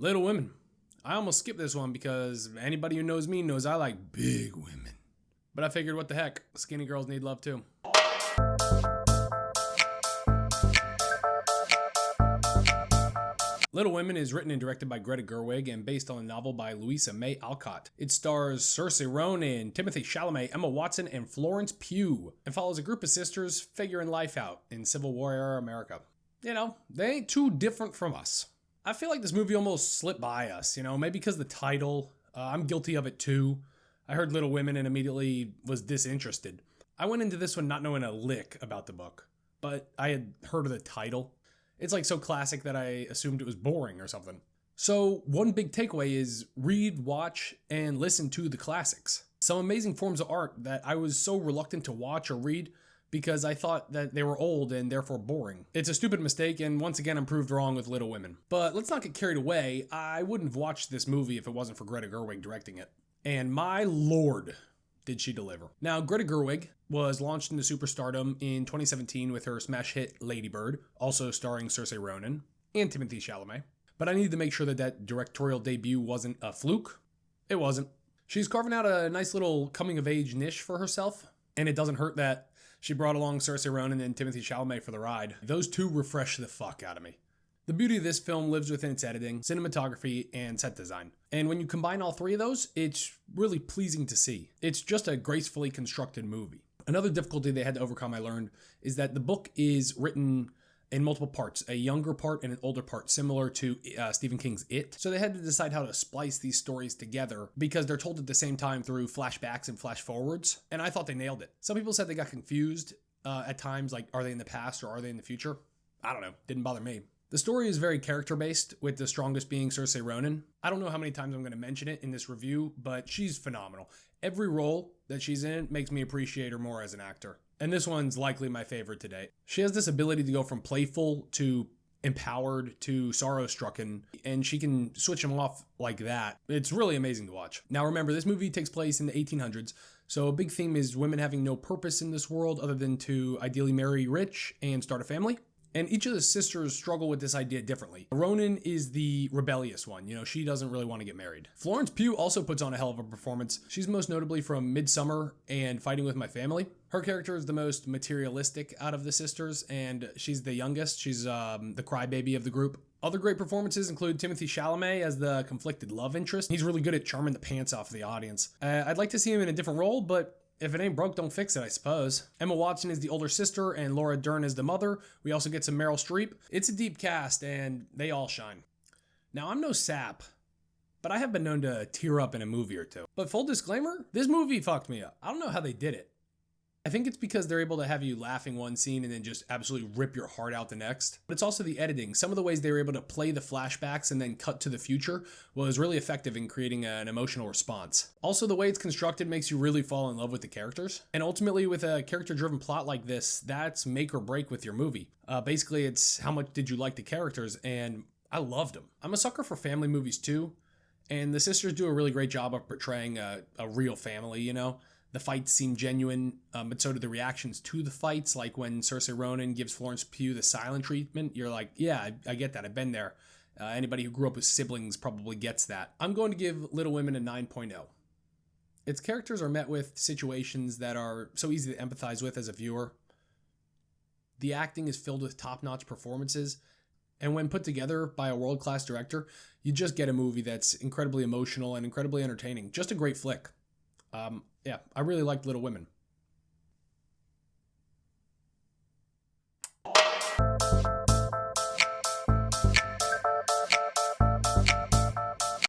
Little Women. I almost skipped this one because anybody who knows me knows I like big women. But I figured, what the heck, skinny girls need love too. Little Women is written and directed by Greta Gerwig and based on a novel by Louisa May Alcott. It stars Saoirse Ronan, Timothee Chalamet, Emma Watson, and Florence Pugh, and follows a group of sisters figuring life out in Civil War era America. You know, they ain't too different from us. I feel like this movie almost slipped by us, maybe because the title. I'm guilty of it too. I heard Little Women and immediately was disinterested. I went into this one not knowing a lick about the book, but I had heard of the title. It's like so classic that I assumed it was boring or something. So one big takeaway is read, watch, and listen to the classics. Some amazing forms of art that I was so reluctant to watch or read because I thought that they were old and therefore boring. It's a stupid mistake, and once again I'm proved wrong with Little Women. But let's not get carried away. I wouldn't have watched this movie if it wasn't for Greta Gerwig directing it. And my lord, did she deliver. Now, Greta Gerwig was launched into superstardom in 2017 with her smash hit Lady Bird, also starring Saoirse Ronan and Timothee Chalamet. But I needed to make sure that directorial debut wasn't a fluke. It wasn't. She's carving out a nice little coming-of-age niche for herself, and it doesn't hurt that she brought along Saoirse Ronan and Timothee Chalamet for the ride. Those two refresh the fuck out of me. The beauty of this film lives within its editing, cinematography, and set design. And when you combine all three of those, it's really pleasing to see. It's just a gracefully constructed movie. Another difficulty they had to overcome, I learned, is that the book is written in multiple parts, a younger part and an older part, similar to Stephen King's It. So they had to decide how to splice these stories together because they're told at the same time through flashbacks and flash forwards. And I thought they nailed it. Some people said they got confused at times, like, are they in the past or are they in the future? I don't know. Didn't bother me. The story is very character-based, with the strongest being Saoirse Ronan. I don't know how many times I'm going to mention it in this review, but she's phenomenal. Every role that she's in makes me appreciate her more as an actor. And this one's likely my favorite to date. She has this ability to go from playful to empowered to sorrow-stricken, and she can switch them off like that. It's really amazing to watch. Now remember, this movie takes place in the 1800s, so a big theme is women having no purpose in this world other than to ideally marry rich and start a family. And each of the sisters struggle with this idea differently. Ronan is the rebellious one. She doesn't really want to get married. Florence Pugh also puts on a hell of a performance. She's most notably from Midsummer and Fighting with My Family. Her character is the most materialistic out of the sisters, and she's the youngest. She's the crybaby of the group. Other great performances include Timothee Chalamet as the conflicted love interest. He's really good at charming the pants off of the audience. I'd like to see him in a different role, but if it ain't broke, don't fix it, I suppose. Emma Watson is the older sister, and Laura Dern is the mother. We also get some Meryl Streep. It's a deep cast, and they all shine. Now, I'm no sap, but I have been known to tear up in a movie or two. But full disclaimer, this movie fucked me up. I don't know how they did it. I think it's because they're able to have you laughing one scene and then just absolutely rip your heart out the next. But it's also the editing. Some of the ways they were able to play the flashbacks and then cut to the future was really effective in creating an emotional response. Also, the way it's constructed makes you really fall in love with the characters. And ultimately, with a character-driven plot like this, that's make or break with your movie. Basically, it's how much did you like the characters, and I loved them. I'm a sucker for family movies too, and the sisters do a really great job of portraying a real family, The fights seem genuine, but so do the reactions to the fights. Like when Saoirse Ronan gives Florence Pugh the silent treatment, you're like, yeah, I get that. I've been there. Anybody who grew up with siblings probably gets that. I'm going to give Little Women a 9.0. Its characters are met with situations that are so easy to empathize with as a viewer. The acting is filled with top-notch performances, and when put together by a world-class director, you just get a movie that's incredibly emotional and incredibly entertaining. Just a great flick. Yeah, I really liked Little Women.